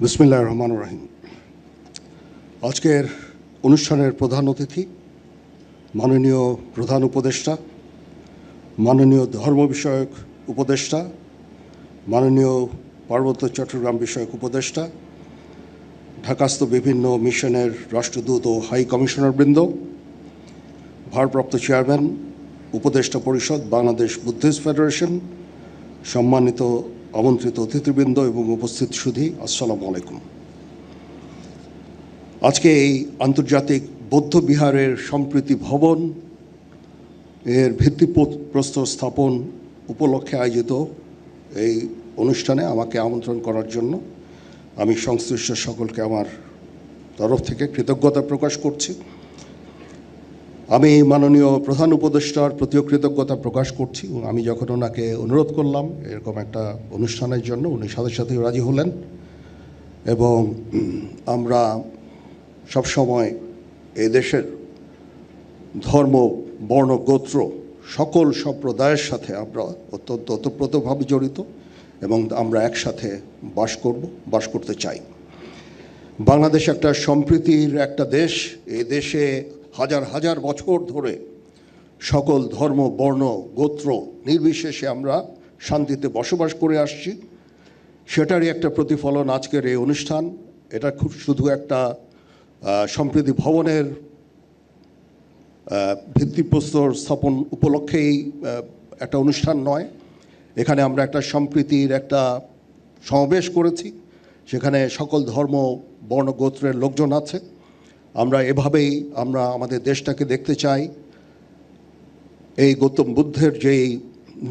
বিসমিল্লাহির রহমানির রহিম। আজকের অনুষ্ঠানের প্রধান অতিথি মাননীয় প্রধান উপদেষ্টা, মাননীয় ধর্ম বিষয়ক উপদেষ্টা, মাননীয় পার্বত্য চট্টগ্রাম বিষয়ক উপদেষ্টা, ঢাকাস্থ বিভিন্ন মিশনের রাষ্ট্রদূত ও হাই কমিশনারবৃন্দ, ভারপ্রাপ্ত চেয়ারম্যান উপদেষ্টা পরিষদ বাংলাদেশ বুদ্ধিস্ট ফেডারেশন, সম্মানিত আমন্ত্রিত অতিথিবৃন্দ এবং উপস্থিত সুধী, আসসালামু আলাইকুম। আজকে এই আন্তর্জাতিক বৌদ্ধ বিহারের সম্প্রীতি ভবন এর ভিত্তিপ্রস্তর স্থাপন উপলক্ষে আয়োজিত এই অনুষ্ঠানে আমাকে আমন্ত্রণ করার জন্য আমি সংশ্লিষ্ট সকলকে আমার তরফ থেকে কৃতজ্ঞতা প্রকাশ করছি। আমি মাননীয় প্রধান উপদেষ্টার প্রতিও কৃতজ্ঞতা প্রকাশ করছি। আমি যখন ওনাকে অনুরোধ করলাম এরকম একটা অনুষ্ঠানের জন্য, উনি সাথে সাথেই রাজি হলেন এবং আমরা সবসময় এই দেশের ধর্ম, বর্ণ, গোত্র সকল সম্প্রদায়ের সাথে আমরা অত্যন্ত ওতপ্রোতভাবে জড়িত এবং আমরা একসাথে বাস করতে চাই। বাংলাদেশ একটা সম্প্রীতির একটা দেশ। এই দেশে হাজার হাজার বছর ধরে সকল ধর্ম, বর্ণ, গোত্র নির্বিশেষে আমরা শান্তিতে বসবাস করে আসছি। সেটারই একটা প্রতিফলন আজকের এই অনুষ্ঠান। এটা খুব শুধু একটা সম্প্রীতি ভবনের ভিত্তিপ্রস্তর স্থাপন উপলক্ষেই একটা অনুষ্ঠান নয়। এখানে আমরা একটা সম্প্রীতির একটা সমাবেশ করেছি, সেখানে সকল ধর্ম, বর্ণ, গোত্রের লোকজন আছে। আমরা এভাবেই আমরা আমাদের দেশটাকে দেখতে চাই। এই গৌতম বুদ্ধের যেই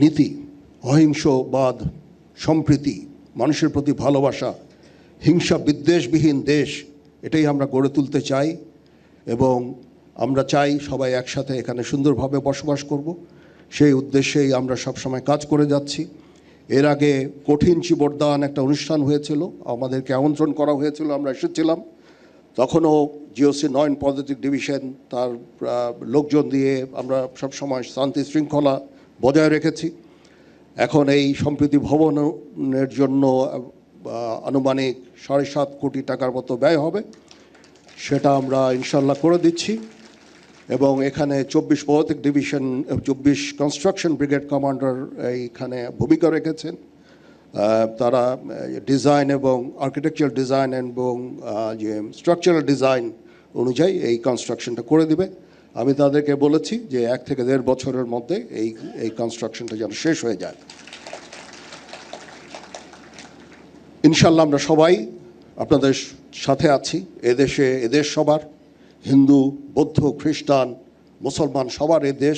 নীতি, অহিংসবাদ, সম্প্রীতি, মানুষের প্রতি ভালোবাসা, হিংসা বিদ্বেষবিহীন দেশ, এটাই আমরা গড়ে তুলতে চাই এবং আমরা চাই সবাই একসাথে এখানে সুন্দরভাবে বসবাস করব। সেই উদ্দেশ্যেই আমরা সবসময় কাজ করে যাচ্ছি। এর আগে কঠিন চিবরদান একটা অনুষ্ঠান হয়েছিল, আমাদেরকে আমন্ত্রণ করা হয়েছিল, আমরা এসেছিলাম। তখনও জিওসি 9 পদাতিক ডিভিশন তার লোকজন দিয়ে আমরা সবসময় শান্তি শৃঙ্খলা বজায় রেখেছি। এখন এই সম্প্রীতি ভবনের জন্য আনুমানিক 7.5 কোটি টাকার মতো ব্যয় হবে, সেটা আমরা ইনশাল্লাহ করে দিচ্ছি। এবং এখানে 24 পদাতিক ডিভিশন, 24 কনস্ট্রাকশন ব্রিগেড কমান্ডার এইখানে ভূমিকা রেখেছেন। তারা ডিজাইন এবং আর্কিটেকচারাল ডিজাইন এবং যে স্ট্রাকচারাল ডিজাইন অনুযায়ী এই কনস্ট্রাকশনটা করে দিবে। আমি তাদেরকে বলেছি যে 1 থেকে 1.5 বছরের মধ্যে এই কনস্ট্রাকশনটা যেন শেষ হয়ে যায়। ইনশাল্লাহ আমরা সবাই আপনাদের সাথে আছি। এদেশ সবার, হিন্দু, বৌদ্ধ, খ্রিস্টান, মুসলমান সবার দেশ।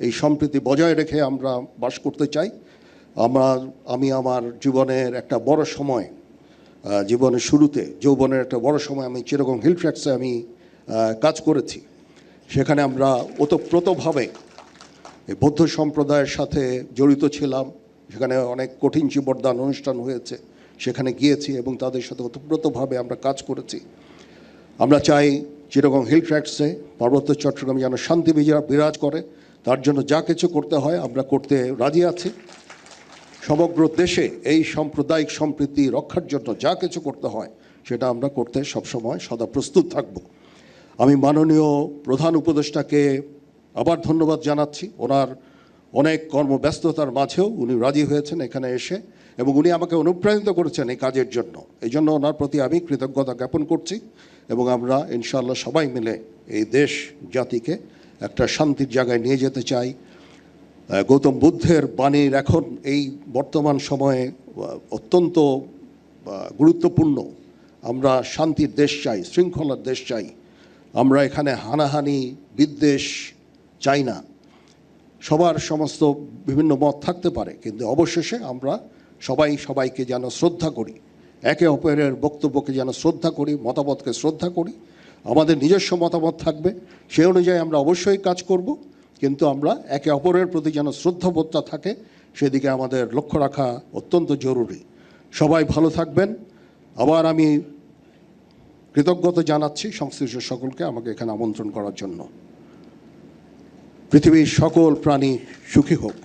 এই সম্প্রীতি বজায় রেখে আমরা বাস করতে চাই। আমি আমার জীবনের একটা বড় সময়, জীবনের শুরুতে যৌবনের একটা বড় সময় আমি চিটাগং হিল ট্র্যাক্সে আমি কাজ করেছি। সেখানে আমরা ওতপ্রোতভাবে এই বৌদ্ধ সম্প্রদায়ের সাথে জড়িত ছিলাম। সেখানে অনেক কঠিন চিবরদান অনুষ্ঠান হয়েছে, সেখানে গিয়েছি এবং তাদের সাথে ওতপ্রোতভাবে আমরা কাজ করেছি। আমরা চাই চিটাগং হিল ট্র্যাক্সে পার্বত্য চট্টগ্রামে যেন শান্তি বিরাজ করে। তার জন্য যা কিছু করতে হয় আমরা করতে রাজি আছি। সমগ্র দেশে এই সাম্প্রদায়িক সম্প্রীতি রক্ষার জন্য যা কিছু করতে হয় সেটা আমরা করতে সবসময় সদা প্রস্তুত থাকব। আমি মাননীয় প্রধান উপদেষ্টাকে আবার ধন্যবাদ জানাচ্ছি। ওনার অনেক কর্মব্যস্ততার মাঝেও উনি রাজি হয়েছেন এখানে এসে এবং উনি আমাকে অনুপ্রাণিত করেছেন এই কাজের জন্য। এই জন্য ওনার প্রতি আমি কৃতজ্ঞতা জ্ঞাপন করছি এবং আমরা ইনশাআল্লাহ সবাই মিলে এই দেশ জাতিকে একটা শান্তির জায়গায় নিয়ে যেতে চাই। গৌতম বুদ্ধের বাণীর এখন এই বর্তমান সময়ে অত্যন্ত গুরুত্বপূর্ণ। আমরা শান্তির দেশ চাই, শৃঙ্খলার দেশ চাই। আমরা এখানে হানাহানি, বিদ্বেষ চাই না। সবার সমস্ত বিভিন্ন মত থাকতে পারে, কিন্তু অবশেষে আমরা সবাইকে যেন শ্রদ্ধা করি, একে অপরের বক্তব্যকে যেন শ্রদ্ধা করি, মতামতকে শ্রদ্ধা করি। আমাদের নিজস্ব মতামত থাকবে, সেই অনুযায়ী আমরা অবশ্যই কাজ করব, কিন্তু আমরা একে অপরের প্রতি যেন শ্রদ্ধাবোধটা থাকে সেদিকে আমাদের লক্ষ্য রাখা অত্যন্ত জরুরি। সবাই ভালো থাকবেন। আবার আমি কৃতজ্ঞতা জানাচ্ছি সংশ্লিষ্ট সকলকে আমাকে এখানে আমন্ত্রণ করার জন্য। পৃথিবীর সকল প্রাণী সুখী হোক।